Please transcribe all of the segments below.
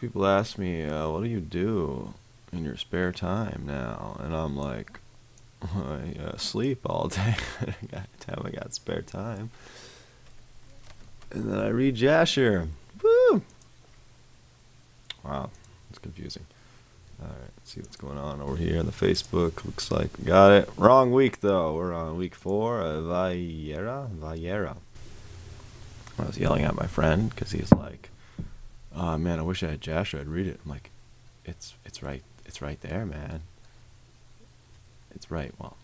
people ask me, what do you do in your spare time now? And I'm like, I sleep all day. I got spare time. And then I read Jasher. Woo! Wow, it's confusing. Alright, let's see what's going on over here on the Facebook. Looks like we got it. Wrong week, though. We're on week 4 of Vayera. I was yelling at my friend because he's like, "Oh man, I wish I had Jasher. I'd read it." I'm like, "It's right there, man. It's right." Well,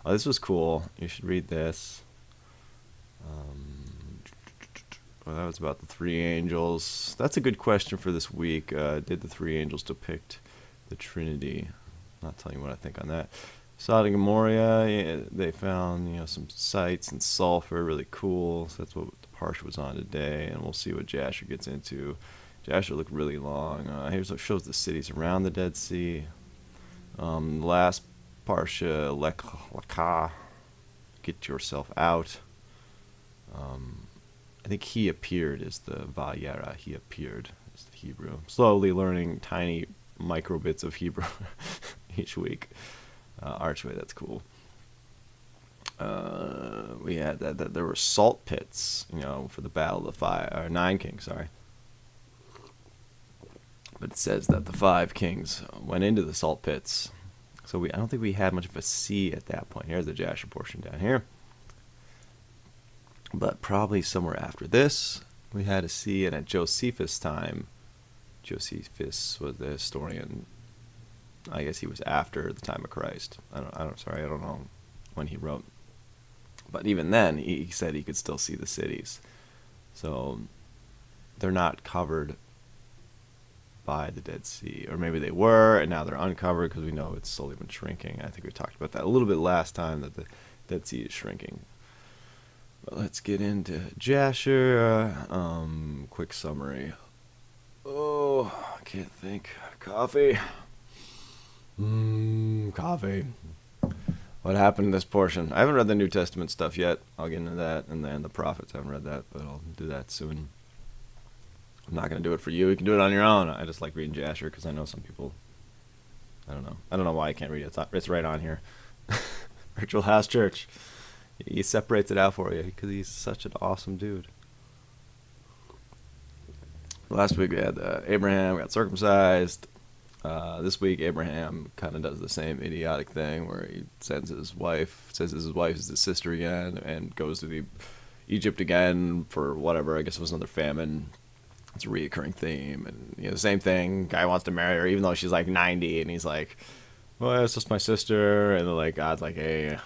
oh, this was cool. You should read this. Well, that was about the 3 angels. That's a good question for this week. Did the 3 angels depict the Trinity? Not telling you what I think on that. Sodom and Gomorrah, yeah, they found some sites and sulfur, really cool. So that's what the Parsha was on today, and we'll see what Jasher gets into. Jasher looked really long. Here's what shows the cities around the Dead Sea. Last Parsha, Lekha, get yourself out. I think he appeared is the Vayera. He appeared is the Hebrew. Slowly learning tiny micro bits of Hebrew each week. Archway, that's cool. We had that there were salt pits, for the battle of the 9 kings. Sorry, but it says that the 5 kings went into the salt pits. So I don't think we had much of a sea at that point. Here's the Jasher portion down here. But probably somewhere after this, we had a sea, and at Josephus' time, Josephus was the historian. I guess he was after the time of Christ. I don't know when he wrote. But even then, he said he could still see the cities. So they're not covered by the Dead Sea. Or maybe they were, and now they're uncovered because we know it's slowly been shrinking. I think we talked about that a little bit last time, that the Dead Sea is shrinking. But let's get into Jasher. Quick summary. Oh, I can't think. Coffee. Coffee. What happened in this portion? I haven't read the New Testament stuff yet. I'll get into that. And then the prophets. I haven't read that, but I'll do that soon. I'm not going to do it for you. You can do it on your own. I just like reading Jasher because I know some people. I don't know why I can't read it. It's right on here. Virtual House Church. He separates it out for you because he's such an awesome dude. Last week we had Abraham got circumcised. This week Abraham kind of does the same idiotic thing where he says his wife is his sister again, and goes to Egypt again for whatever. I guess it was another famine. It's a reoccurring theme, and the same thing. Guy wants to marry her even though she's like 90, and he's like, "Well, it's just my sister," and then like God's like, "Hey,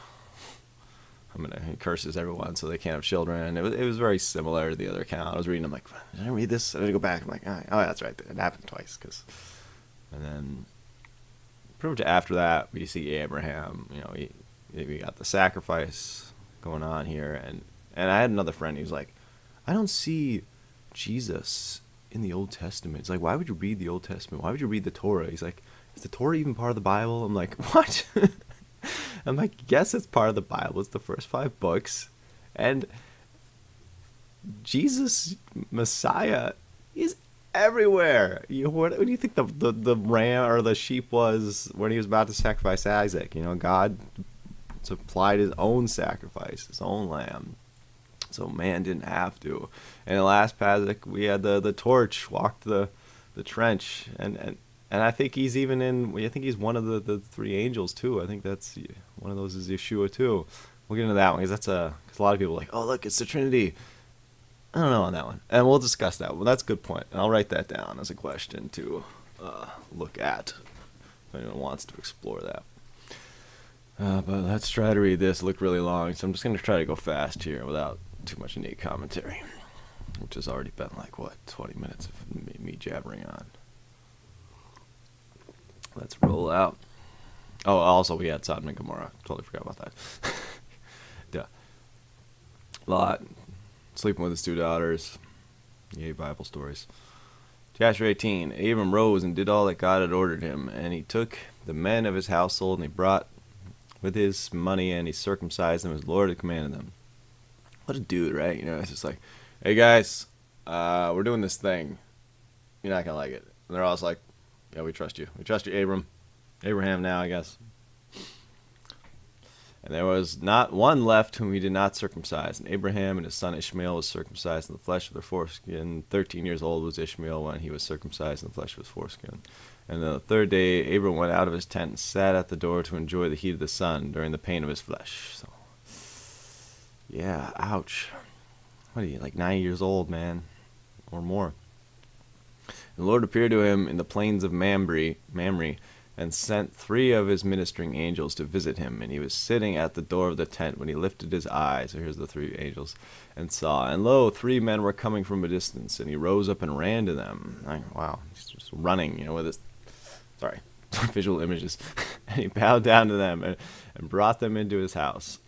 he curses everyone so they can't have children." It was very similar to the other account. I was reading, I'm like, did I read this? I had to go back. I'm like, oh, that's right. It happened twice. And then pretty much after that, we see Abraham. We got the sacrifice going on here. And I had another friend. He was like, I don't see Jesus in the Old Testament. It's like, why would you read the Old Testament? Why would you read the Torah? He's like, is the Torah even part of the Bible? I'm like, what? I'm like, yes, it's part of the Bible. It's the first 5 books. And Jesus, Messiah, is everywhere. What do you think the ram or the sheep was when he was about to sacrifice Isaac? God supplied his own sacrifice, his own lamb. So man didn't have to. And the last Passover, we had the torch, walked the trench. And I think he's even I think he's one of the 3 angels too. I think that's one of those is Yeshua too. We'll get into that one because a lot of people are like, oh look, it's the Trinity. I don't know on that one, and we'll discuss that. Well, that's a good point, and I'll write that down as a question to look at if anyone wants to explore that. But let's try to read this. It looked really long, so I'm just going to try to go fast here without too much neat commentary, which has already been like 20 minutes of me jabbering on. Let's roll out. Oh, also we had Sodom and Gomorrah. Totally forgot about that. Duh. Lot sleeping with his 2 daughters. Yay, Bible stories. Chapter 18. Abram rose and did all that God had ordered him, and he took the men of his household, and he brought with his money, and he circumcised them as the Lord had commanded them. What a dude, right? It's just like, hey guys, we're doing this thing. You're not gonna like it. And they're all like, yeah, we trust you. We trust you, Abraham now, I guess. And there was not one left whom he did not circumcise. And Abraham and his son Ishmael was circumcised in the flesh of their foreskin. 13 years old was Ishmael when he was circumcised in the flesh of his foreskin. And on the third day, Abram went out of his tent and sat at the door to enjoy the heat of the sun during the pain of his flesh. So, yeah, ouch. What are you, like 90 years old, man? Or more. And the Lord appeared to him in the plains of Mamre, and sent 3 of his ministering angels to visit him. And he was sitting at the door of the tent when he lifted his eyes. So here's the 3 angels. And saw, and lo, 3 men were coming from a distance. And he rose up and ran to them. Wow, he's just running, with his, visual images. And he bowed down to them and brought them into his house.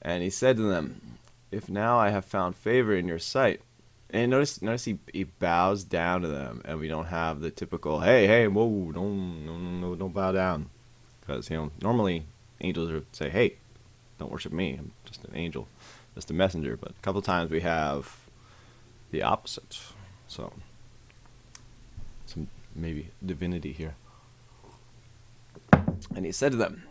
And he said to them, if now I have found favor in your sight. And notice he bows down to them, and we don't have the typical, hey, whoa, don't bow down. Because, normally angels would say, hey, don't worship me, I'm just an angel, just a messenger. But a couple of times we have the opposite. So, some maybe divinity here. And he said to them,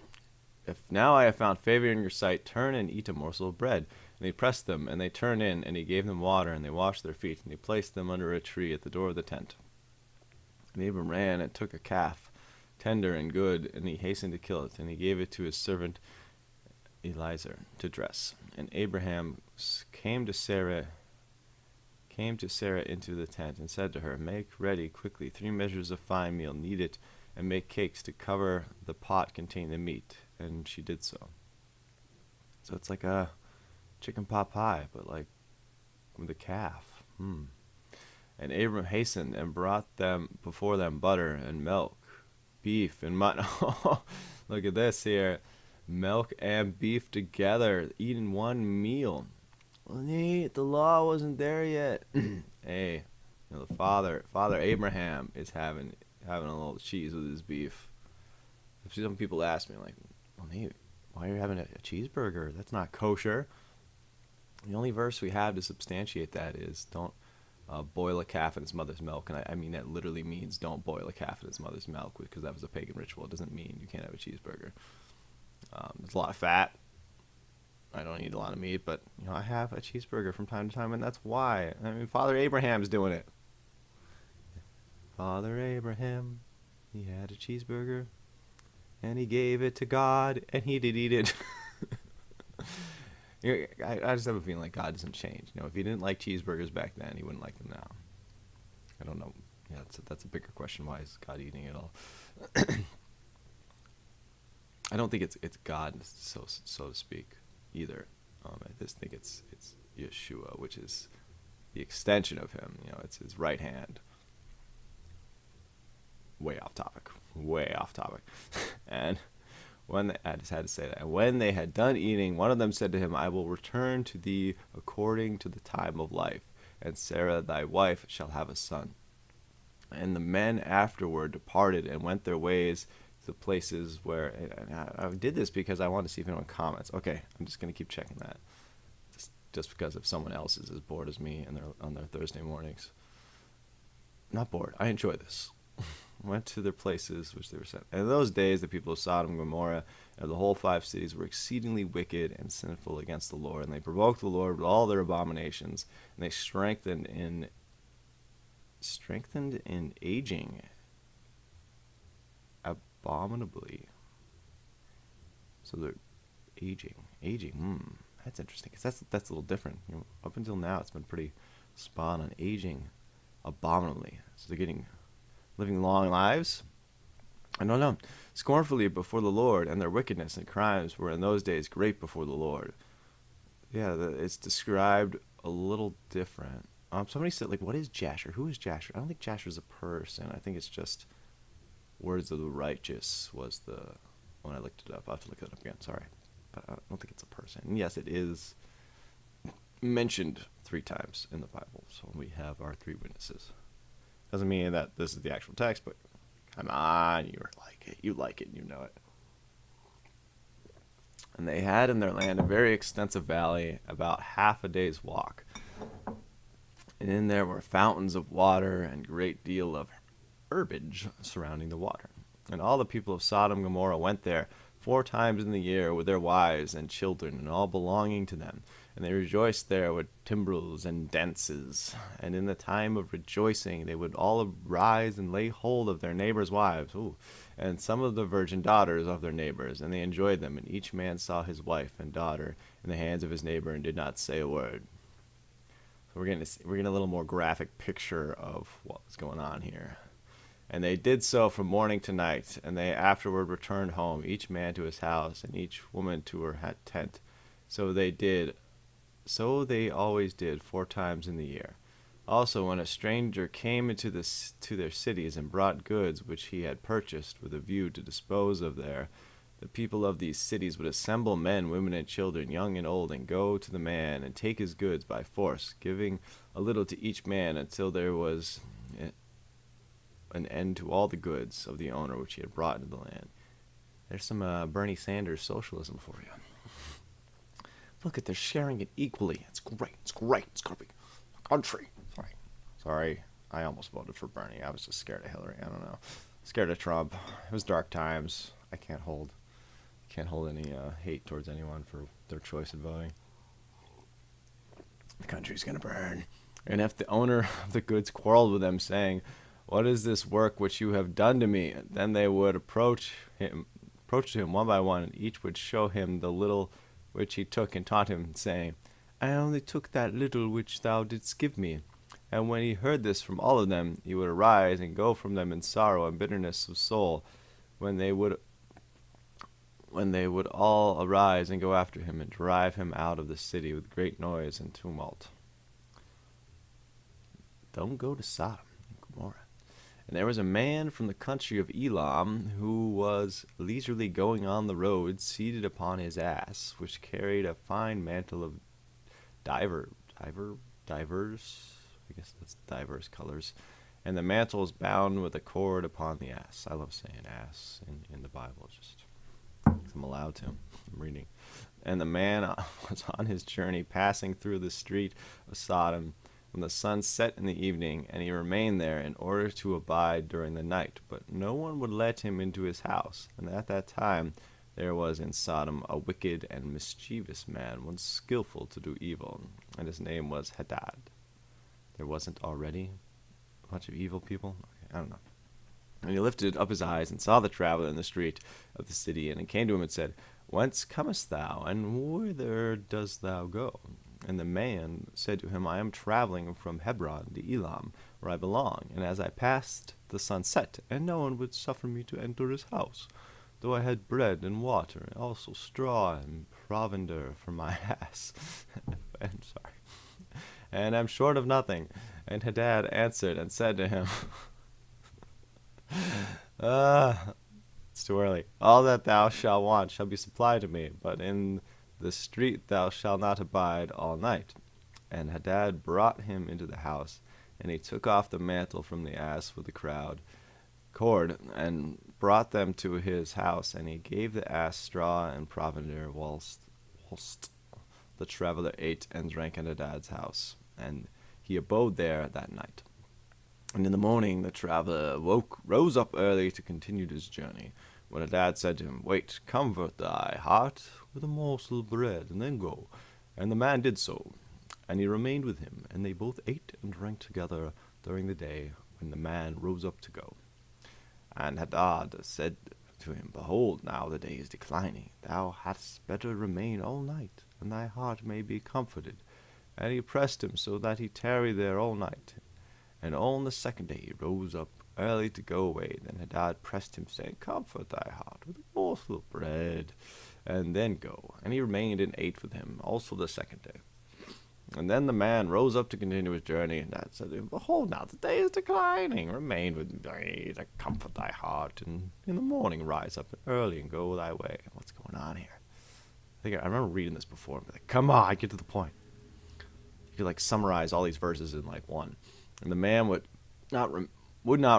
if now I have found favor in your sight, turn and eat a morsel of bread. And he pressed them, and they turned in, and he gave them water, and they washed their feet, and he placed them under a tree at the door of the tent. And Abram ran and took a calf, tender and good, and he hastened to kill it, and he gave it to his servant Eliezer to dress. And Abraham came to Sarah into the tent, and said to her, make ready quickly 3 measures of fine meal, knead it, and make cakes to cover the pot containing the meat. And she did so. So it's like a chicken pot pie, but like with a calf. And Abram hastened and brought them before them butter and milk, beef and mutton. Look at this here. Milk and beef together, eating one meal. Well, the law wasn't there yet. Hey, the father Abraham is having a little cheese with his beef. Some people ask me, like, well, Nate, why are you having a cheeseburger? That's not kosher. The only verse we have to substantiate that is don't boil a calf in its mother's milk. And I mean, that literally means don't boil a calf in its mother's milk, because that was a pagan ritual. It doesn't mean you can't have a cheeseburger. There's a lot of fat. I don't eat a lot of meat, but I have a cheeseburger from time to time, and that's why. I mean, Father Abraham's doing it. Father Abraham, he had a cheeseburger, and he gave it to God, and he did eat it. I just have a feeling like God doesn't change. If he didn't like cheeseburgers back then, he wouldn't like them now. I don't know. Yeah, that's a bigger question. Why is God eating it all? I don't think it's God, so to speak, either. I just think it's Yeshua, which is the extension of him. It's his right hand. Way off topic. And I just had to say that. And when they had done eating, one of them said to him, I will return to thee according to the time of life, and Sarah thy wife shall have a son. And the men afterward departed and went their ways to the places where... And I did this because I wanted to see if anyone comments. Okay, I'm just going to keep checking that. Just because if someone else is as bored as me and they're on their Thursday mornings. Not bored. I enjoy this. Went to their places which they were sent. And in those days the people of Sodom and Gomorrah and the whole 5 cities were exceedingly wicked and sinful against the Lord, and they provoked the Lord with all their abominations, and they strengthened in aging abominably. So they're aging. That's interesting, because that's a little different. Up until now it's been pretty spot on, aging abominably. So they're living long lives? I don't know. Scornfully before the Lord, and their wickedness and crimes were in those days great before the Lord. Yeah, it's described a little different. Somebody said, like, what is Jasher? Who is Jasher? I don't think Jasher's a person. I think it's just words of the righteous was when I looked it up. I'll have to look it up again. Sorry. But I don't think it's a person. And yes, it is mentioned 3 times in the Bible. So we have our 3 witnesses. Doesn't mean that this is the actual text, but come on, you like it, you know it. And they had in their land a very extensive valley, about half a day's walk. And in there were fountains of water and great deal of herbage surrounding the water. And all the people of Sodom and Gomorrah went there 4 times in the year with their wives and children, and all belonging to them. And they rejoiced there with timbrels and dances. And in the time of rejoicing they would all arise and lay hold of their neighbors' wives, and some of the virgin daughters of their neighbors, and they enjoyed them. And each man saw his wife and daughter in the hands of his neighbor, and did not say a word. So we're getting a little more graphic picture of what was going on here. And they did so from morning to night, and they afterward returned home, each man to his house, and each woman to her tent. So they always did 4 times in the year. Also, when a stranger came to their cities and brought goods which he had purchased with a view to dispose of there, the people of these cities would assemble men, women, and children, young and old, and go to the man and take his goods by force, giving a little to each man until there was an end to all the goods of the owner which he had brought into the land. There's some Bernie Sanders socialism for you. Look at, they're sharing it equally. It's great. It's great. It's going to be a country. Sorry. I almost voted for Bernie. I was just scared of Hillary. I don't know. Scared of Trump. It was dark times. I can't hold any hate towards anyone for their choice in voting. The country's going to burn. And if the owner of the goods quarreled with them, saying, "What is this work which you have done to me?" then they would approach him one by one, and each would show him the little which he took, and taunt him, saying, "I only took that little which thou didst give me." And when he heard this from all of them, he would arise and go from them in sorrow and bitterness of soul, when they would all arise and go after him, and drive him out of the city with great noise and tumult. Don't go to Sodom and Gomorrah. And there was a man from the country of Elam, who was leisurely going on the road, seated upon his ass, which carried a fine mantle of diverse colors. And the mantle was bound with a cord upon the ass. I love saying ass in the Bible, just because I'm allowed to. I'm reading. And the man was on his journey, passing through the street of Sodom, when the sun set in the evening, and he remained there in order to abide during the night. But no one would let him into his house. And at that time there was in Sodom a wicked and mischievous man, one skillful to do evil, and his name was Hadad. There wasn't already a bunch of evil people? Okay, I don't know. And he lifted up his eyes and saw the traveler in the street of the city, and he came to him and said, "Whence comest thou, and whither dost thou go?" And the man said to him, "I am traveling from Hebron to Elam, where I belong. And as I passed, the sun set, and no one would suffer me to enter his house, though I had bread and water, and also straw and provender for my ass." And I'm short of nothing. And Hadad answered and said to him, it's too early. "All that thou shalt want shall be supplied to me, but in the street thou shalt not abide all night." And Hadad brought him into the house, and he took off the mantle from the ass with the cord, and brought them to his house, and he gave the ass straw and provender, whilst the traveler ate and drank in Hadad's house, and he abode there that night. And in the morning the traveler rose up early to continue his journey. When Hadad said to him, "Wait, comfort thy heart with a morsel of bread, and then go." And the man did so, and he remained with him, and they both ate and drank together during the day, when the man rose up to go. And Hadad said to him, "Behold, now the day is declining. Thou hadst better remain all night, and thy heart may be comforted." And he pressed him so that he tarried there all night. And on the second day he rose up early to go away. Then Hadad pressed him, saying, "Comfort thy heart with a morsel of bread, and then go." And he remained and ate with him also the second day. And then the man rose up to continue his journey, and Hadad said to him, "Behold, now the day is declining. Remain with me to comfort thy heart, and in the morning rise up early and go thy way." What's going on here? I remember reading this before and be like, come on, get to the point. You could summarize all these verses in one. And the man would not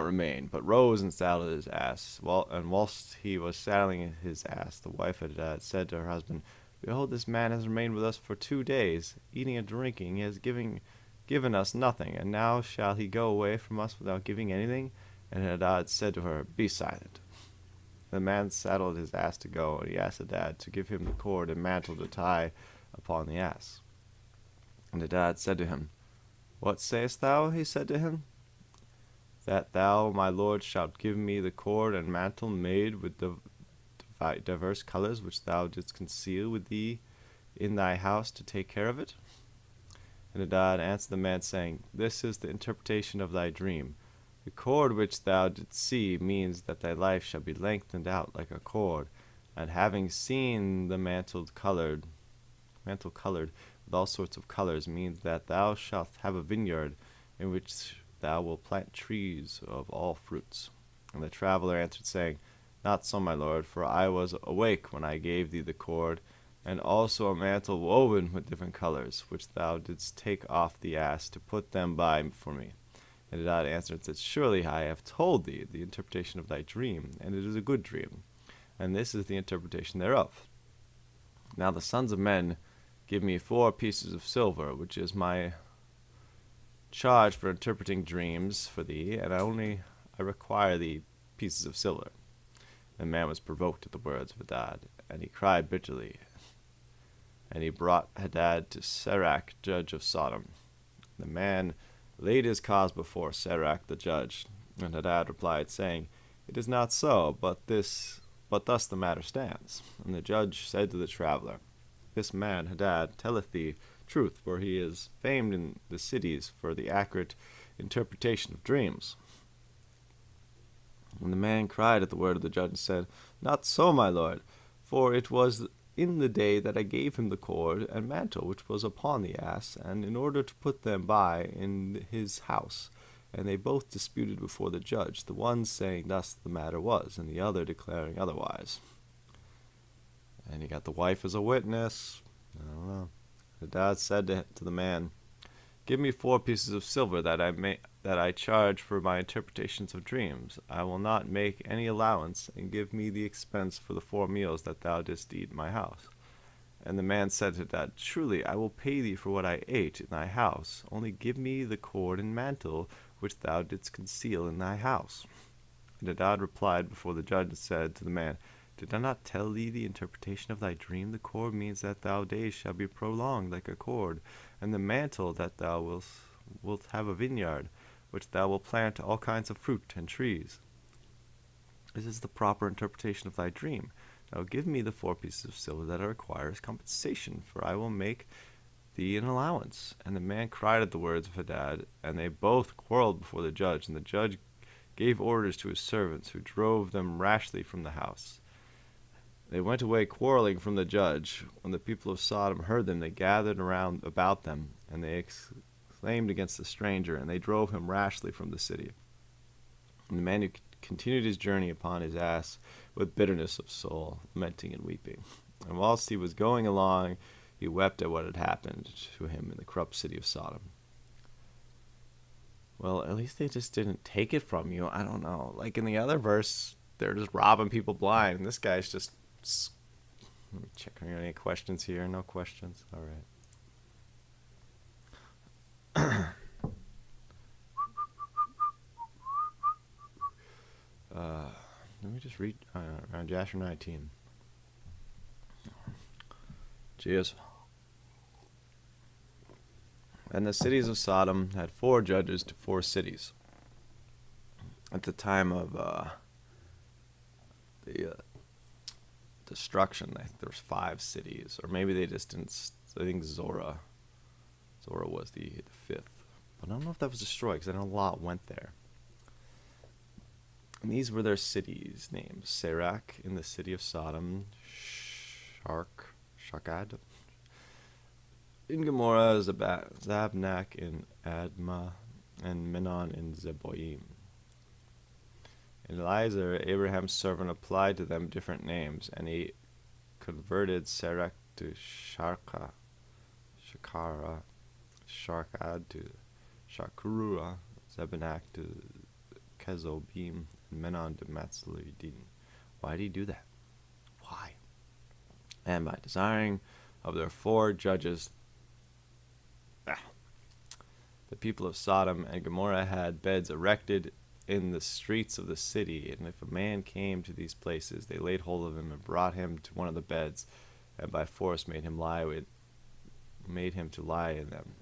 remain, but rose and saddled his ass. And whilst he was saddling his ass, the wife had said to her husband, "Behold, this man has remained with us for 2 days, eating and drinking. He has given given us nothing, and now shall he go away from us without giving anything? And Hadad said to her, Be silent. The man saddled his ass to go, and he asked Hadad to give him the cord and mantle to tie upon the ass. And Hadad said to him, What sayest thou? He said to him. That thou, my lord, shalt give me the cord and mantle made with diverse colors, which thou didst conceal with thee in thy house to take care of it? And Hadad answered the man, saying, This is the interpretation of thy dream. The cord which thou didst see means that thy life shall be lengthened out like a cord, and having seen the mantle colored with all sorts of colors, means that thou shalt have a vineyard in which thou wilt plant trees of all fruits. And the traveler answered, saying, Not so, my lord, for I was awake when I gave thee the cord, and also a mantle woven with different colors, which thou didst take off the ass to put them by for me. And Hadad answered and said, Surely I have told thee the interpretation of thy dream, and it is a good dream, and this is the interpretation thereof. Now the sons of men give me 4 pieces of silver, which is my charge for interpreting dreams for thee, and I require thee pieces of silver. The man was provoked at the words of Hadad, and he cried bitterly. And he brought Hadad to Serach, judge of Sodom. The man laid his cause before Serach the judge, and Hadad replied, saying, It is not so, but thus the matter stands. And the judge said to the traveler, This man, Hadad, telleth thee truth, for he is famed in the cities for the accurate interpretation of dreams. And the man cried at the word of the judge and said, Not so, my lord, for it was in the day that I gave him the cord and mantle which was upon the ass, and in order to put them by in his house. And they both disputed before the judge, the one saying thus the matter was, and the other declaring otherwise. And he got the wife as a witness. I don't know. Hadad said to the man, Give me 4 pieces of silver that I charge for my interpretations of dreams. I will not make any allowance, and give me the expense for the 4 meals that thou didst eat in my house. And the man said to Hadad, Truly I will pay thee for what I ate in thy house. Only give me the cord and mantle which thou didst conceal in thy house. And Hadad replied before the judge and said to the man, Did I not tell thee the interpretation of thy dream? The cord means that thy days shall be prolonged like a cord, and the mantle that thou wilt have a vineyard, which thou wilt plant all kinds of fruit and trees. This is the proper interpretation of thy dream. Now give me the 4 pieces of silver that I require as compensation, for I will make thee an allowance. And the man cried at the words of Hadad, and they both quarreled before the judge, and the judge gave orders to his servants, who drove them rashly from the house. They went away quarreling from the judge. When the people of Sodom heard them, they gathered around about them, and they exclaimed against the stranger, and they drove him rashly from the city. And the man continued his journey upon his ass with bitterness of soul, lamenting and weeping. And whilst he was going along, he wept at what had happened to him in the corrupt city of Sodom. Well, at least they just didn't take it from you. I don't know. Like in the other verse, they're just robbing people blind, and this guy's just... Let me check. Are there any questions here? No questions? All right. Let me just read around Jasher 19. Cheers. And the cities of Sodom had 4 judges to 4 cities. At the time of the destruction, I think there was 5 cities, or maybe they just didn't. I think Zorah was the 5th, but I don't know if that was destroyed because I know Lot went there. And these were their cities' names: Serach in the city of Sodom, Shakad in Gomorrah, Zabnak in Admah, and Menon in Zeboim. And Eliezer, Abraham's servant, applied to them different names, and he converted Serach to Sharkad to Shakurah, Zebnak to Kezobim, and Menon to Matzlidim. Why did he do that? Why? And by desiring of their 4 judges, The people of Sodom and Gomorrah had beds erected in the streets of the city, and if a man came to these places, they laid hold of him and brought him to one of the beds, and by force made him to lie in them.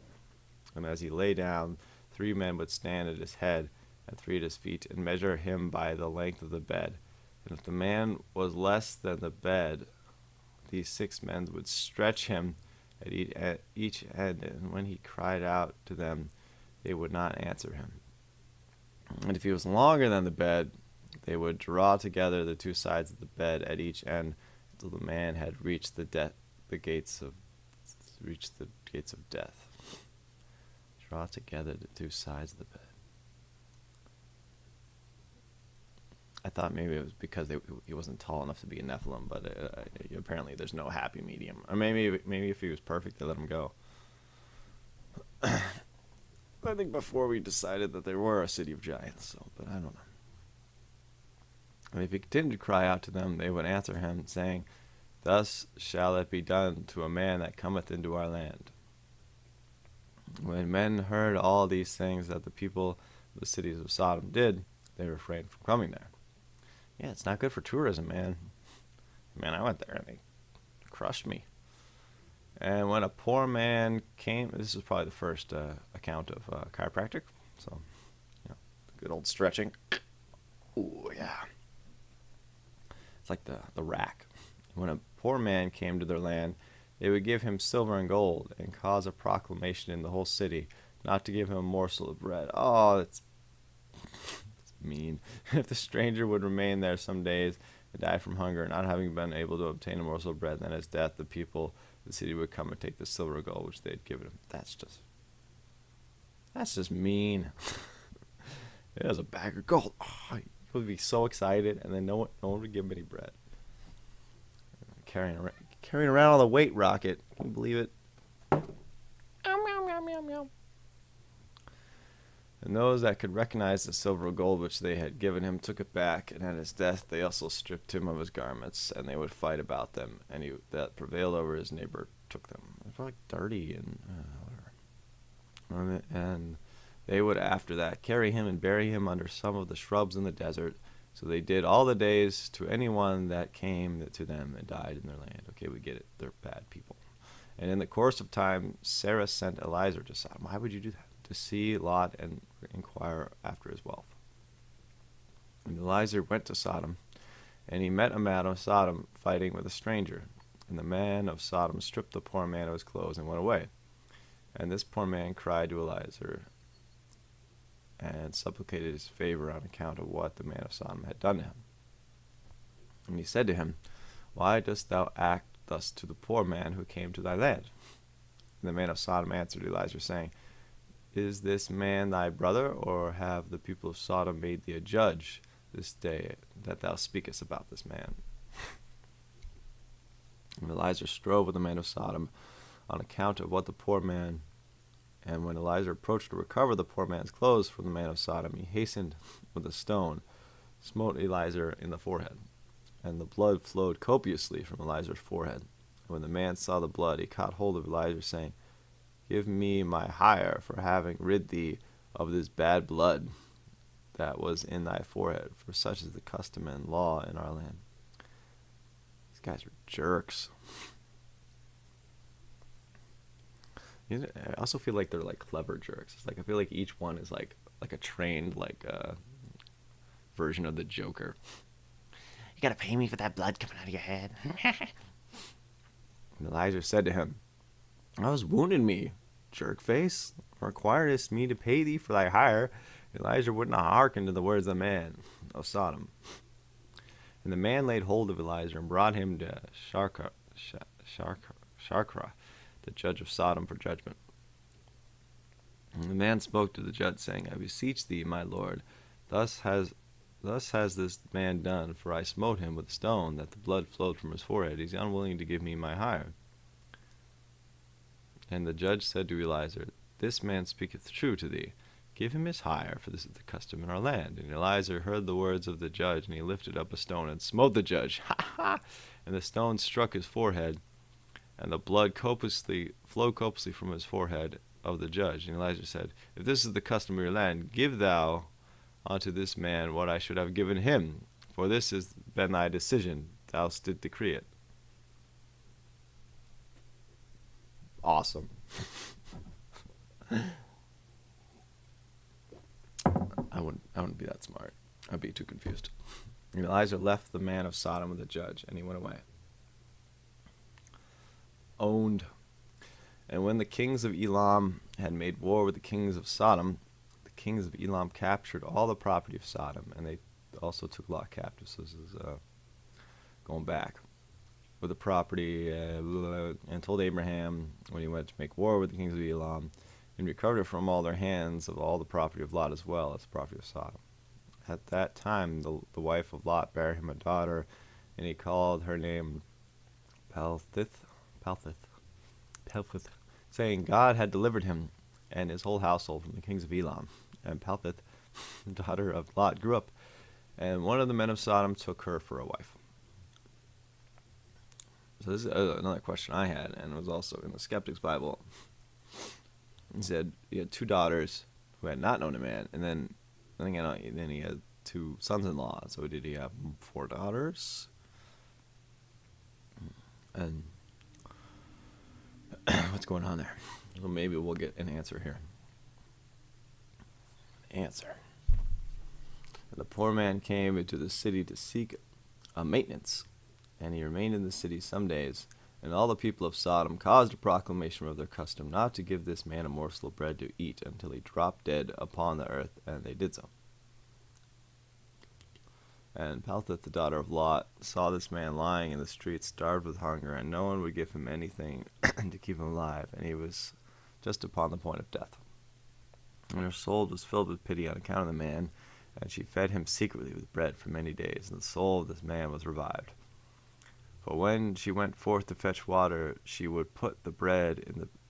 And as he lay down, 3 men would stand at his head and 3 at his feet, and measure him by the length of the bed. And if the man was less than the bed, these 6 men would stretch him at each end, and when he cried out to them, they would not answer him. And if he was longer than the bed, they would draw together the 2 sides of the bed at each end until the man had reached the gates of death. Draw together the 2 sides of the bed. I thought maybe it was because he wasn't tall enough to be a Nephilim, but apparently there's no happy medium. Or maybe if he was perfect, they let him go. I think before we decided that there were a city of giants, but I don't know. And if he continued to cry out to them, they would answer him, saying, "Thus shall it be done to a man that cometh into our land." When men heard all these things that the people of the cities of Sodom did, they refrained from coming there. Yeah, it's not good for tourism, man. Man, I went there and they crushed me. And when a poor man came, this is probably the first account of chiropractic, so, good old stretching. Ooh, yeah. It's like the rack. When a poor man came to their land, they would give him silver and gold, and cause a proclamation in the whole city, not to give him a morsel of bread. Oh, that's mean. If the stranger would remain there some days and die from hunger, not having been able to obtain a morsel of bread, then at his death the people of the city would come and take the silver or gold which they had given him. That's just mean. It was a bag of gold. Oh, he would be so excited, and then no one would give him any bread. Carrying around all the weight rocket. Can you believe it? And those that could recognize the silver or gold which they had given him took it back, and at his death they also stripped him of his garments, and they would fight about them, and he that prevailed over his neighbor took them. They're probably dirty and whatever. And they would after that carry him and bury him under some of the shrubs in the desert. So they did all the days to anyone that came to them and died in their land. Okay, we get it. They're bad people. And in the course of time, Sarah sent Eliezer to Sodom. Why would you do that? To see Lot and inquire after his wealth. And Eliezer went to Sodom, and he met a man of Sodom fighting with a stranger. And the man of Sodom stripped the poor man of his clothes and went away. And this poor man cried to Eliezer and supplicated his favor on account of what the man of Sodom had done to him. And he said to him, "Why dost thou act thus to the poor man who came to thy land?" And the man of Sodom answered Eliezer, saying, "Is this man thy brother, or have the people of Sodom made thee a judge this day, that thou speakest about this man?" And Eliezer strove with the man of Sodom on account of what the poor man. And when Eliezer approached to recover the poor man's clothes from the man of Sodom, he hastened with a stone, smote Eliezer in the forehead. And the blood flowed copiously from Eliezer's forehead. And when the man saw the blood, he caught hold of Eliezer, saying, "Give me my hire for having rid thee of this bad blood that was in thy forehead, for such is the custom and law in our land." These guys are jerks. I also feel like they're like clever jerks. It's like I feel like each one is like a trained version of the Joker. "You gotta pay me for that blood coming out of your head." And Eliezer said to him, "Thou hast wounded me, jerk face. Requirest me to pay thee for thy hire." Eliezer would not hearken to the words of the man of Sodom. And the man laid hold of Eliezer and brought him to Sharkra, the judge of Sodom, for judgment. And the man spoke to the judge, saying, "I beseech thee, my lord, thus has this man done, for I smote him with a stone, that the blood flowed from his forehead. He is unwilling to give me my hire." And the judge said to Eliezer, "This man speaketh true to thee. Give him his hire, for this is the custom in our land." And Eliezer heard the words of the judge, and he lifted up a stone and smote the judge. And the stone struck his forehead, and the blood flowed copiously from his forehead, of the judge. And Elijah said, If this is the custom of your land, give thou unto this man what I should have given him, for this has been thy decision. Thou didst decree it. Awesome. I wouldn't be that smart. I'd be too confused. And Elijah left the man of Sodom with the judge, and he went away. Owned. And when the kings of Elam had made war with the kings of Sodom, the kings of Elam captured all the property of Sodom, and they also took Lot captive. So this is going back with the property, and told Abraham when he went to make war with the kings of Elam, and recovered it from all their hands of all the property of Lot as well as the property of Sodom. At that time the wife of Lot bare him a daughter, and he called her name Pelthith, saying, God had delivered him and his whole household from the kings of Elam. And Pelthith, daughter of Lot, grew up, and one of the men of Sodom took her for a wife. So this is another question I had, and it was also in the Skeptic's Bible. He said he had 2 daughters who had not known a man, and then he had 2 sons-in-law. So did he have 4 daughters? And what's going on there? Well, maybe we'll get an answer here. Answer. And the poor man came into the city to seek a maintenance, and he remained in the city some days. And all the people of Sodom caused a proclamation of their custom not to give this man a morsel of bread to eat until he dropped dead upon the earth, and they did so. And Pelthith, the daughter of Lot, saw this man lying in the street, starved with hunger, and no one would give him anything to keep him alive, and he was just upon the point of death. And her soul was filled with pity on account of the man, and she fed him secretly with bread for many days, and the soul of this man was revived. For when she went forth to fetch water, she would put the bread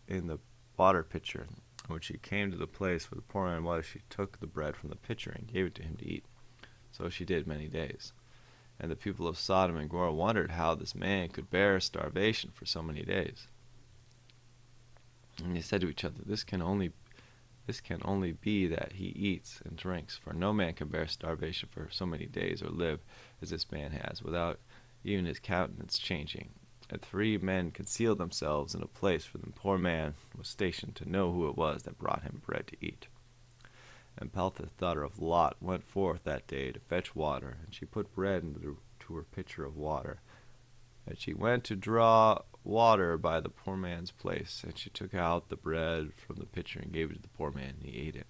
in the water pitcher. And when she came to the place where the poor man was, she took the bread from the pitcher and gave it to him to eat. So she did many days. And the people of Sodom and Gomorrah wondered how this man could bear starvation for so many days. And they said to each other, This can only be that he eats and drinks, for no man can bear starvation for so many days or live as this man has, without even his countenance changing. And 3 men concealed themselves in a place where the poor man was stationed to know who it was that brought him bread to eat. And Pelthith, daughter of Lot, went forth that day to fetch water, and she put bread into her pitcher of water. And she went to draw water by the poor man's place, and she took out the bread from the pitcher and gave it to the poor man, and he ate it.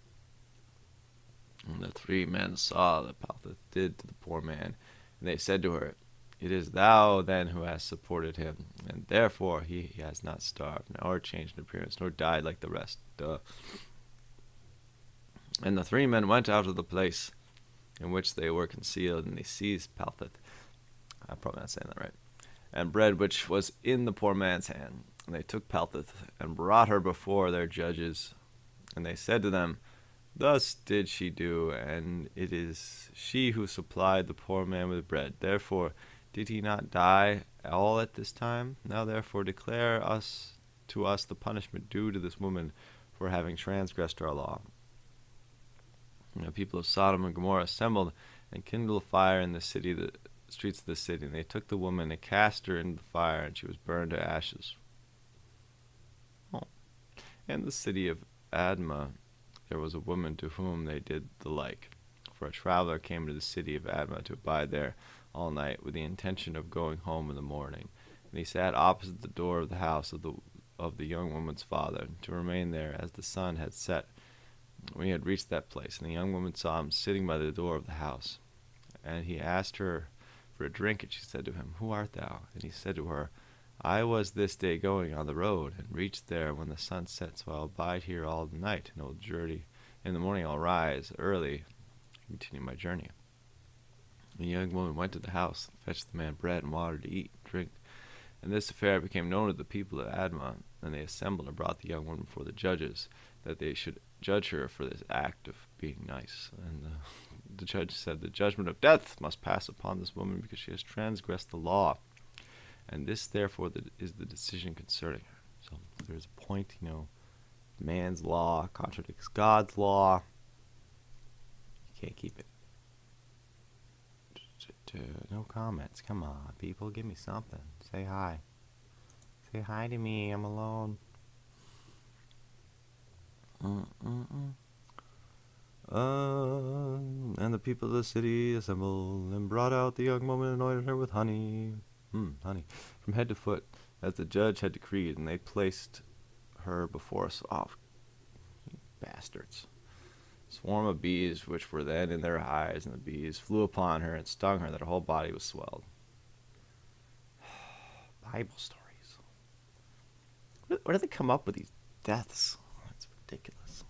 And the 3 men saw that Pelthith did to the poor man, and they said to her, It is thou then who hast supported him, and therefore he has not starved, nor changed in appearance, nor died like the rest. And the 3 men went out of the place in which they were concealed, and they seized Pelthith. I'm probably not saying that right. And bread which was in the poor man's hand. And they took Pelthith and brought her before their judges. And they said to them, Thus did she do, and it is she who supplied the poor man with bread. Therefore did he not die all at this time? Now therefore declare to us the punishment due to this woman for having transgressed our law. And the people of Sodom and Gomorrah assembled and kindled a fire in the streets of the city. And they took the woman and cast her into the fire, and she was burned to ashes. In the city of Admah there was a woman to whom they did the like. For a traveler came to the city of Admah to abide there all night, with the intention of going home in the morning. And he sat opposite the door of the house of the young woman's father, to remain there as the sun had set when he had reached that place. And the young woman saw him sitting by the door of the house. And he asked her for a drink, and she said to him, Who art thou? And he said to her, I was this day going on the road, and reached there when the sun set, so I'll abide here all the night, and will journey. In the morning I'll rise early and continue my journey. And the young woman went to the house, and fetched the man bread and water to eat and drink. And this affair became known to the people of Admah, and they assembled and brought the young woman before the judges, that they should judge her for this act of being nice. And the judge said, The judgment of death must pass upon this woman, because she has transgressed the law. And this, therefore, is the decision concerning her. So there's a point, man's law contradicts God's law. You can't keep it. No comments. Come on, people. Give me something. Say hi. Say hi to me. I'm alone. And the people of the city assembled and brought out the young woman and anointed her with honey. Honey. From head to foot, as the judge had decreed, and they placed her before us. Oh, bastards. Swarm of bees, which were then in their eyes, and the bees flew upon her and stung her, that her whole body was swelled. Bible stories. Where do they come up with these deaths? That's ridiculous.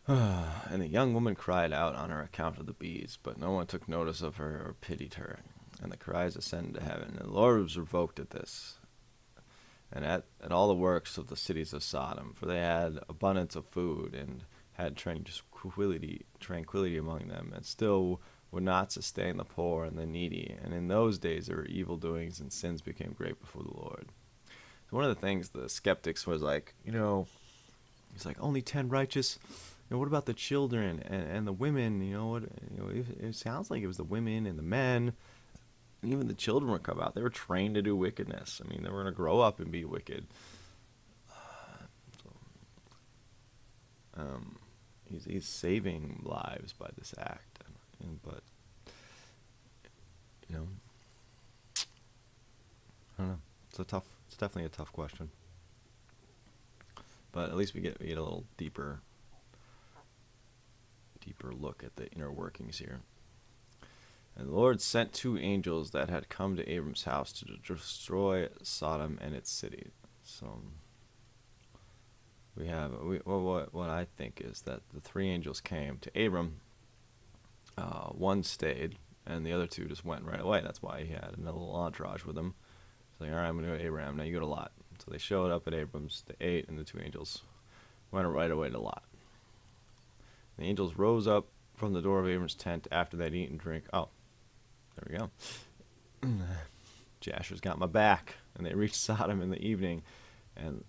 And the young woman cried out on her account of the bees, but no one took notice of her or pitied her. And the cries ascended to heaven. And the Lord was revoked at this, and at all the works of the cities of Sodom, for they had abundance of food, and had tranquility among them, and still would not sustain the poor and the needy. And in those days their evil doings and sins became great before the Lord. So one of the things the skeptics was like, he's like, only 10 righteous. What about the children and the women? It sounds like it was the women and the men. And even the children would come out. They were trained to do wickedness. I mean, they were going to grow up and be wicked. He's saving lives by this act. But, I don't know. It's definitely a tough question. But at least we get a little deeper look at the inner workings here. And the Lord sent 2 angels that had come to Abram's house to destroy Sodom and its city. So what I think is that the 3 angels came to Abram. One stayed, and the other 2 just went right away. That's why he had another little entourage with him. It's like, all right, I'm going to go to Abraham. Now you go to Lot. So they showed up at Abram's. They ate, and the 2 angels went right away to Lot. The angels rose up from the door of Abram's tent after they'd eat and drink. Oh, there we go. Jasher's got my back. And they reached Sodom in the evening, and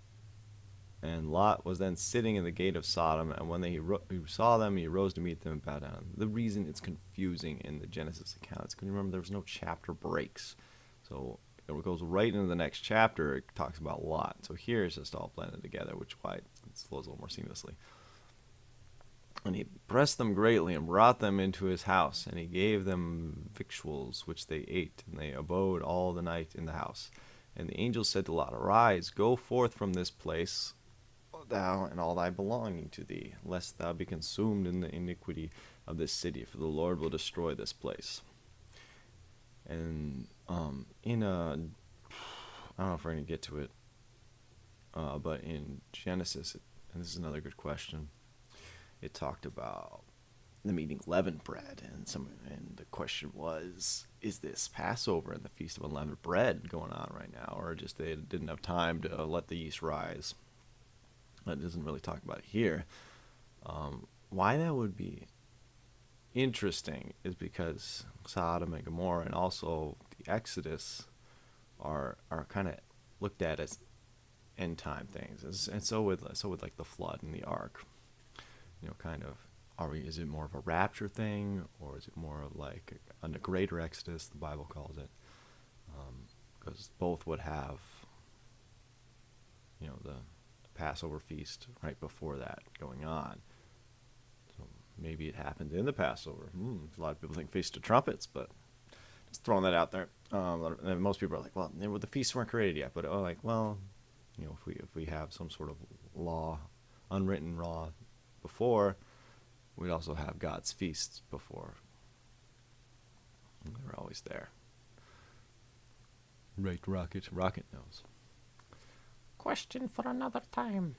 Lot was then sitting in the gate of Sodom, and when he saw them, he rose to meet them and bowed down. The reason it's confusing in the Genesis account is because remember there was no chapter breaks. So it goes right into the next chapter. It talks about Lot. So here it's just all blended together, which is why it flows a little more seamlessly. And he blessed them greatly and brought them into his house, and he gave them victuals, which they ate, and they abode all the night in the house. And the angel said to Lot, Arise, go forth from this place, thou and all thy belonging to thee, lest thou be consumed in the iniquity of this city, for the Lord will destroy this place. And I don't know if we're going to get to it, but in Genesis, and this is another good question, it talked about them eating leavened bread, and the question was, is this Passover and the Feast of Unleavened Bread going on right now, or just they didn't have time to let the yeast rise? That doesn't really talk about it here. Why that would be interesting is because Sodom and Gomorrah and also the Exodus are kind of looked at as end time things, and so with like the flood and the ark. Kind of, is it more of a rapture thing, or is it more of like a greater Exodus, the Bible calls it? Because both would have, the Passover feast right before that going on. So maybe it happened in the Passover. A lot of people think Feast of Trumpets, but just throwing that out there. And most people are like, well, the feasts weren't created yet, but if we have some sort of law, unwritten law before, we'd also have God's feasts before. And they were always there. Right, Rocket knows. Question for another time.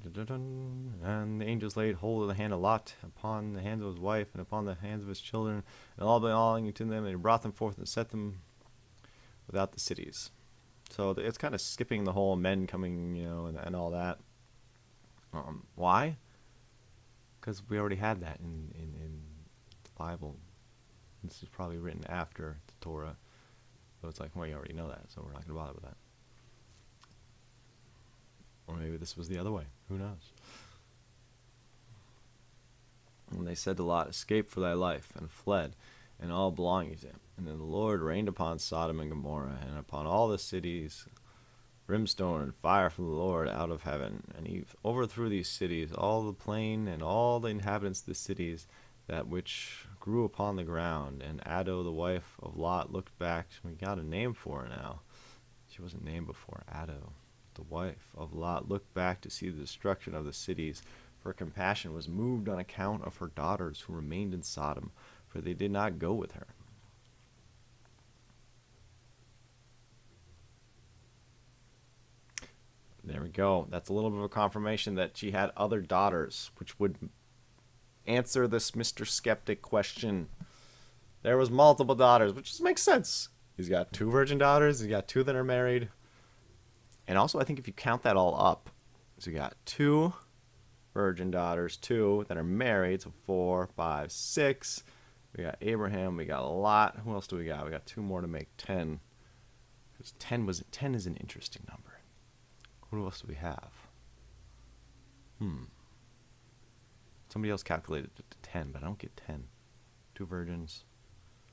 And the angels laid hold of the hand of Lot, upon the hands of his wife, and upon the hands of his children, and all belonging to them, and he brought them forth and set them without the cities. So it's kind of skipping the whole men coming, and all that. Why? Because we already had that in the Bible. This is probably written after the Torah. So it's like, well, you already know that, so we're not going to bother with that. Or maybe this was the other way. Who knows? And they said to Lot, "Escape for thy life," and fled, and all belonging to him. And then the Lord rained upon Sodom and Gomorrah, and upon all the cities, brimstone and fire from the Lord out of heaven. And he overthrew these cities, all the plain, and all the inhabitants of the cities, that which grew upon the ground. And Ado, the wife of Lot, looked back. We got a name for her now. She wasn't named before. Ado, the wife of Lot, looked back to see the destruction of the cities. For compassion was moved on account of her daughters who remained in Sodom, for they did not go with her. There we go. That's a little bit of a confirmation that she had other daughters, which would answer this Mr. Skeptic question. There was multiple daughters, which just makes sense. He's got 2 virgin daughters. He's got 2 that are married. And also, I think if you count that all up, so you got 2 virgin daughters, 2 that are married, so 4, 5, 6. We got Abraham, we got Lot. Who else do we got? We got 2 more to make 10. Because 10 is an interesting number. Who else do we have? Somebody else calculated it to 10, but I don't get 10. 2 virgins.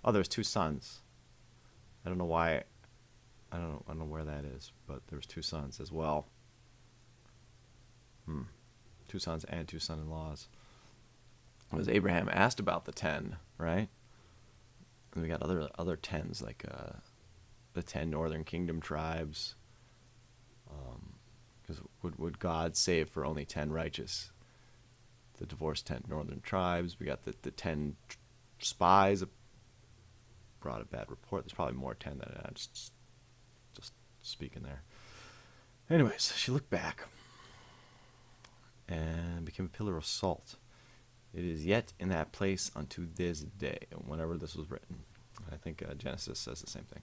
Oh, there's 2 sons. I don't know why. I don't know where that is, but there was 2 sons as well. 2 sons and 2 son-in-laws. Because Abraham asked about the 10, right? And we got other 10s, like the 10 northern kingdom tribes. Because would God save for only 10 righteous? The divorced 10 northern tribes. We got the 10 spies brought a bad report. There's probably more 10 than I'm just speaking there. Anyways, she looked back and became a pillar of salt. It is yet in that place unto this day, whenever this was written. I think Genesis says the same thing.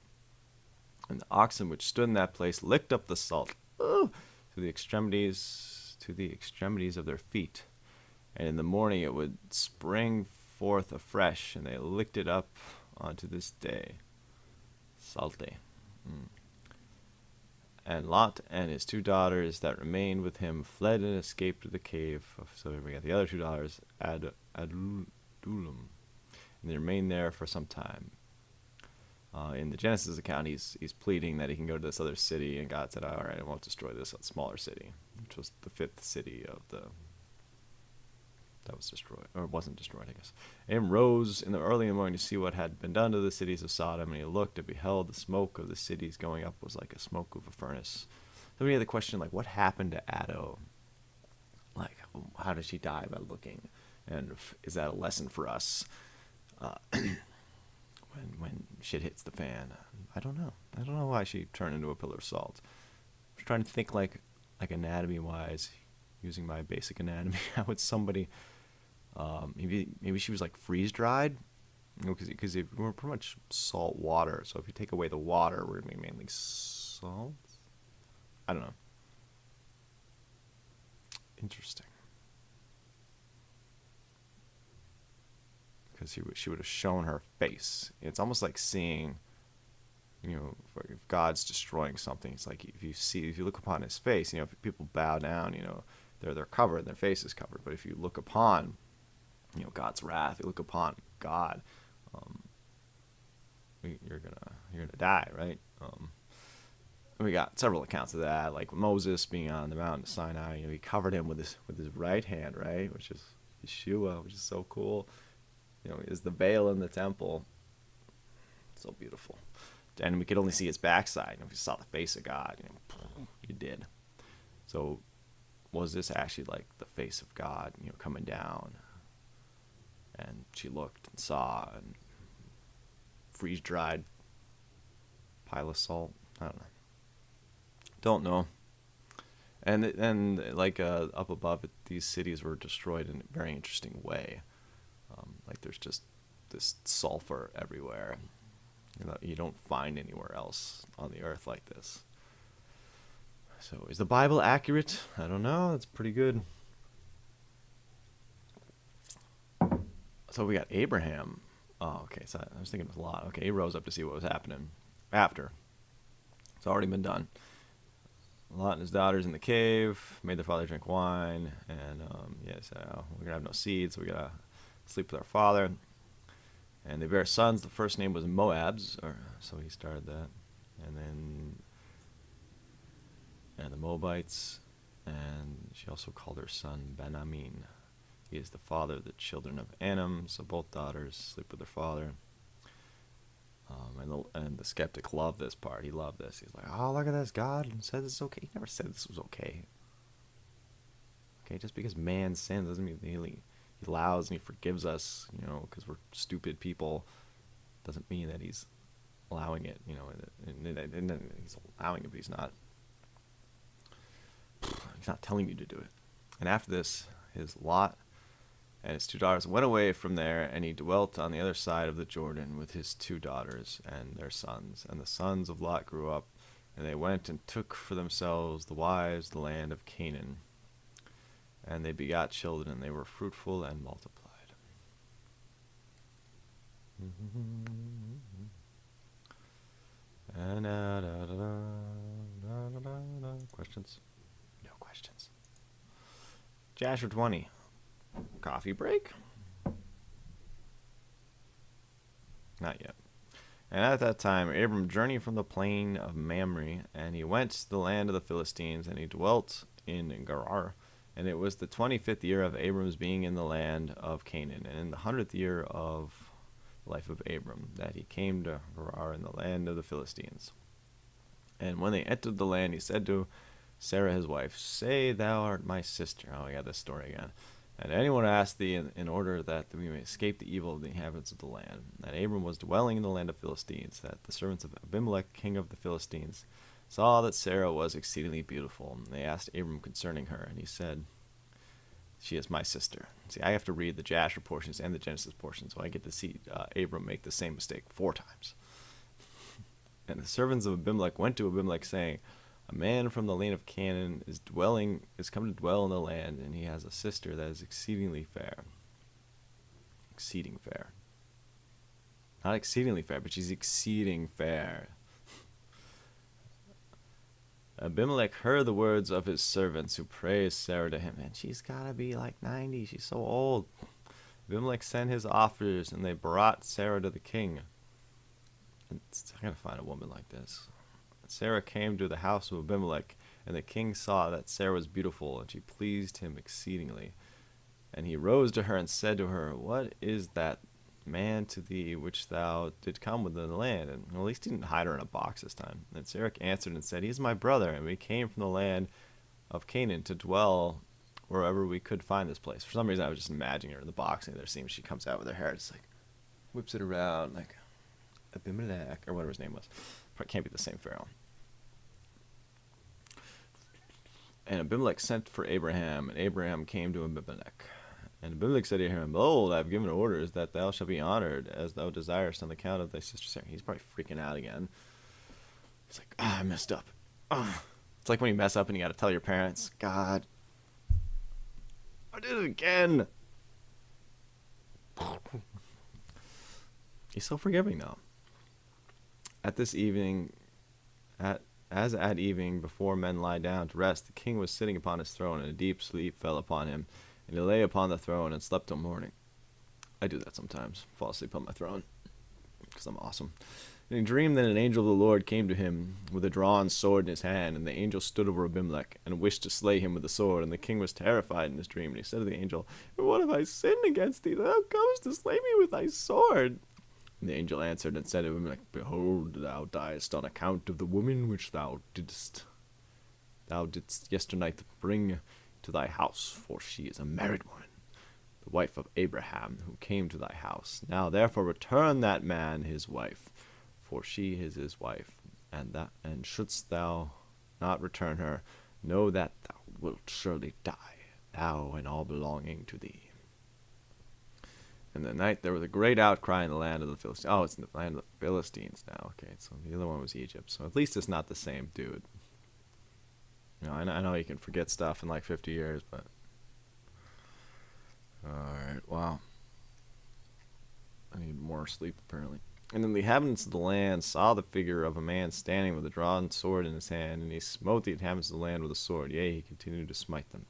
And the oxen which stood in that place licked up the salt to the extremities of their feet. And in the morning it would spring forth afresh, and they licked it up unto this day. Salty. And Lot and his 2 daughters that remained with him fled and escaped to the cave. So we got the other 2 daughters, Adullam, and they remained there for some time. In the Genesis account, he's pleading that he can go to this other city, and God said, "All right, I won't destroy this smaller city," which was the 5th city that was destroyed, or wasn't destroyed, I guess. Abram rose in the early morning to see what had been done to the cities of Sodom, and he looked and beheld the smoke of the cities going up was like a smoke of a furnace. Then we had the question, like, what happened to Ado? Like, how did she die by looking? And is that a lesson for us when shit hits the fan? I don't know. I don't know why she turned into a pillar of salt. I'm trying to think like anatomy-wise, using my basic anatomy. How would somebody... maybe she was like freeze-dried, because we're pretty much salt water. So if you take away the water, we're going to be mainly salt. I don't know. Interesting. Because she would have shown her face. It's almost like seeing, if God's destroying something, it's like if you look upon his face, if people bow down, they're covered, their face is covered. But if you look upon God's wrath, you look upon God, you're gonna die, right? We got several accounts of that, like Moses being on the mountain of Sinai. He covered him with his right hand, right, which is Yeshua, which is so cool. Is the veil in the temple. So beautiful, and we could only see his backside. If you saw the face of God, you did. So, was this actually like the face of God, coming down? And she looked and saw, and freeze-dried pile of salt. I don't know. And like up above it, these cities were destroyed in a very interesting way. Like there's just this sulfur everywhere. You don't find anywhere else on the earth like this. So is the Bible accurate? I don't know. It's pretty good. So we got Abraham. Oh, okay. So I was thinking it was Lot. Okay, he rose up to see what was happening. After it's already been done. Lot and his daughters in the cave made their father drink wine, and said, oh, we're gonna have no seed, so we gotta sleep with our father. And they bear sons. The first name was Moab's, or so he started that, and then the Moabites, and she also called her son Ben-Amin. He is the father of the children of Anam, so both daughters sleep with their father. And the skeptic loved this part. He loved this. He's like, oh, look at this. God said this is okay. He never said this was okay. Okay, just because man sins doesn't mean he allows and he forgives us, because we're stupid people. Doesn't mean that he's allowing it, and he's allowing it, but he's not telling you to do it. And after this, his Lot and his two daughters went away from there, and he dwelt on the other side of the Jordan with his two daughters and their sons. And the sons of Lot grew up, and they went and took for themselves the wives of the land of Canaan. And they begot children, and they were fruitful and multiplied. Questions? No questions. Jasher 20. Coffee break? Not yet. And at that time Abram journeyed from the plain of Mamre, and he went to the land of the Philistines, and he dwelt in Gerar. And it was the 25th year of Abram's being in the land of Canaan, and in the 100th year of the life of Abram, that he came to Gerar in the land of the Philistines. And when they entered the land, he said to Sarah his wife, say thou art my sister. Oh, I got this story again. And anyone asked thee in order that we may escape the evil of the inhabitants of the land. And Abram was dwelling in the land of Philistines, that the servants of Abimelech, king of the Philistines, saw that Sarah was exceedingly beautiful. And they asked Abram concerning her, and he said, she is my sister. See, I have to read the Jasher portions and the Genesis portions, so I get to see Abram make the same mistake 4 times. And the servants of Abimelech went to Abimelech, saying, a man from the land of Canaan is come to dwell in the land, and he has a sister that is exceedingly fair. Exceeding fair. Not exceedingly fair, but she's exceeding fair. Abimelech heard the words of his servants who praised Sarah to him, and she's gotta be like 90, she's so old. Abimelech sent his offers, and they brought Sarah to the king. I gotta find a woman like this. Sarah came to the house of Abimelech, and the king saw that Sarah was beautiful, and she pleased him exceedingly. And he rose to her and said to her, what is that man to thee which thou did come within the land? And at least he didn't hide her in a box this time. And Sarah answered and said, he is my brother, and we came from the land of Canaan to dwell wherever we could find this place. For some reason I was just imagining her in the box, and there seems she comes out with her hair just like whips it around like Abimelech, or whatever his name was. Probably can't be the same Pharaoh. And Abimelech sent for Abraham, and Abraham came to Abimelech. And Abimelech said to him, behold, I have given orders that thou shalt be honored as thou desirest on the account of thy sister Sarah. He's probably freaking out again. He's like, I messed up. It's like when you mess up and you got to tell your parents, God, I did it again. He's so forgiving though. At evening, before men lie down to rest, the king was sitting upon his throne, and a deep sleep fell upon him, and he lay upon the throne and slept till morning. I do that sometimes, fall asleep on my throne, because I'm awesome. And he dreamed that an angel of the Lord came to him with a drawn sword in his hand, and the angel stood over Abimelech and wished to slay him with the sword. And the king was terrified in his dream, and he said to the angel, what have I sinned against thee, that thou comest to slay me with thy sword? And the angel answered and said to him, behold, thou diest on account of the woman which thou didst yesternight bring to thy house, for she is a married woman, the wife of Abraham, who came to thy house. Now therefore return that man his wife, for she is his wife, and shouldst thou not return her, know that thou wilt surely die, thou and all belonging to thee. In the night there was a great outcry in the land of the Philistines. Oh, it's in the land of the Philistines now. Okay, so the other one was Egypt. So at least it's not the same dude. I know you can forget stuff in like 50 years, but... Alright, wow. I need more sleep, apparently. And then the inhabitants of the land saw the figure of a man standing with a drawn sword in his hand, and he smote the inhabitants of the land with a sword. Yea, he continued to smite them.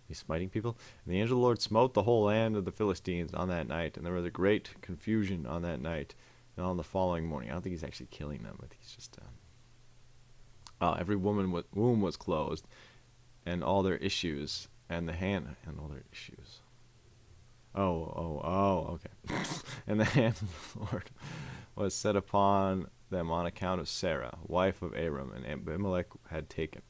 He's smiting people? And the angel of the Lord smote the whole land of the Philistines on that night, and there was a great confusion on that night and on the following morning. I don't think he's actually killing them, but he's just... every woman womb was closed, and all their issues, and the hand... And all their issues... Okay. And the hand of the Lord was set upon them on account of Sarah, wife of Abram, and Abimelech had taken.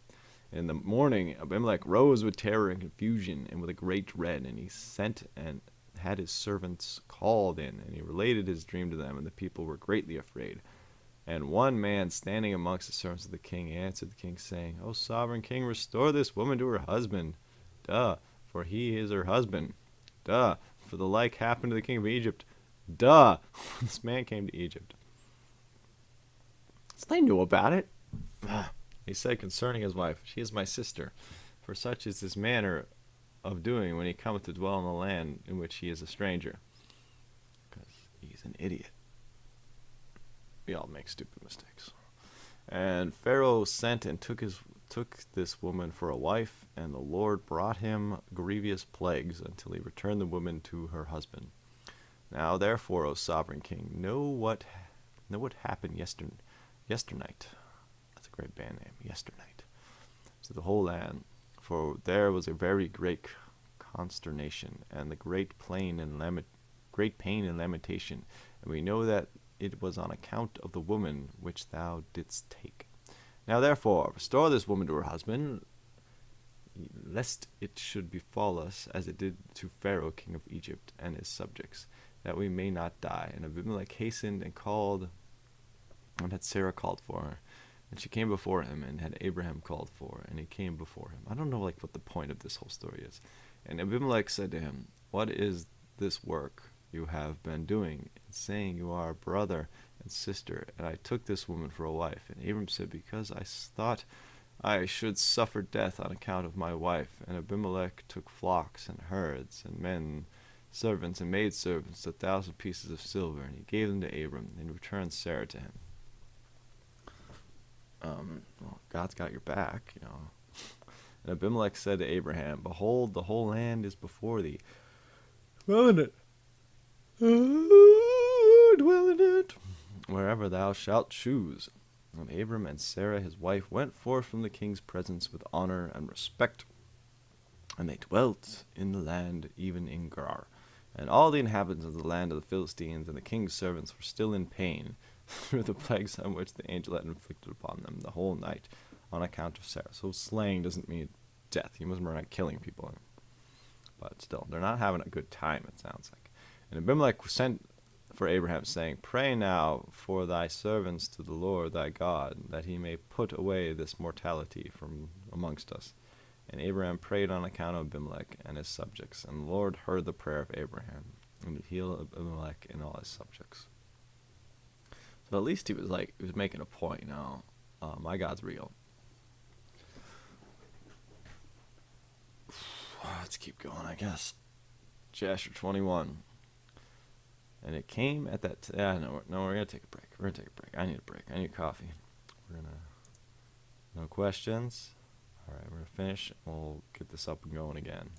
In the morning, Abimelech rose with terror and confusion and with a great dread, and he sent and had his servants called in, and he related his dream to them, and the people were greatly afraid. And one man standing amongst the servants of the king answered the king, saying, O sovereign king, restore this woman to her husband. For he is her husband. For the like happened to the king of Egypt. This man came to Egypt. So they knew about it. He said concerning his wife, She is my sister, for such is his manner of doing when he cometh to dwell in the land in which he is a stranger. Because he's an idiot. We all make stupid mistakes. And Pharaoh sent and took this woman for a wife, and the Lord brought him grievous plagues until he returned the woman to her husband. Now therefore, O sovereign king, know what happened yesternight. That's a great band name, yesternight. To the whole land, for there was a very great consternation, and the great pain and lamentation, and we know that it was on account of the woman which thou didst take. Now therefore, restore this woman to her husband, lest it should befall us as it did to Pharaoh king of Egypt and his subjects, that we may not die. And Abimelech hastened and had Sarah called for her, and she came before him, and had Abraham called for her, and he came before him. I don't know what the point of this whole story is. And Abimelech said to him, What is this work you have been doing, saying you are brother and sister, and I took this woman for a wife? And Abram said, Because I thought I should suffer death on account of my wife. And Abimelech took flocks and herds and men, servants and maidservants, 1,000 pieces of silver, and he gave them to Abram, and returned Sarah to him. God's got your back, And Abimelech said to Abraham, Behold, the whole land is before thee. Dwell in it. Dwell in it. Wherever thou shalt choose. And Abram and Sarah his wife went forth from the king's presence with honor and respect. And they dwelt in the land, even in Gerar. And all the inhabitants of the land of the Philistines and the king's servants were still in pain through the plagues on which the angel had inflicted upon them the whole night on account of Sarah. So slaying doesn't mean death. He wasn't around killing people. But still, they're not having a good time, it sounds like. And Abimelech sent for Abraham, saying, Pray now for thy servants to the Lord thy God, that he may put away this mortality from amongst us. And Abraham prayed on account of Abimelech and his subjects, and the Lord heard the prayer of Abraham, and he healed Abimelech and all his subjects. So at least he was making a point, my God's real. Let's keep going, I guess. Jasher 21. And it came at that... No, we're going to take a break. I need a break. I need coffee. No questions? All right, we're going to finish. We'll get this up and going again.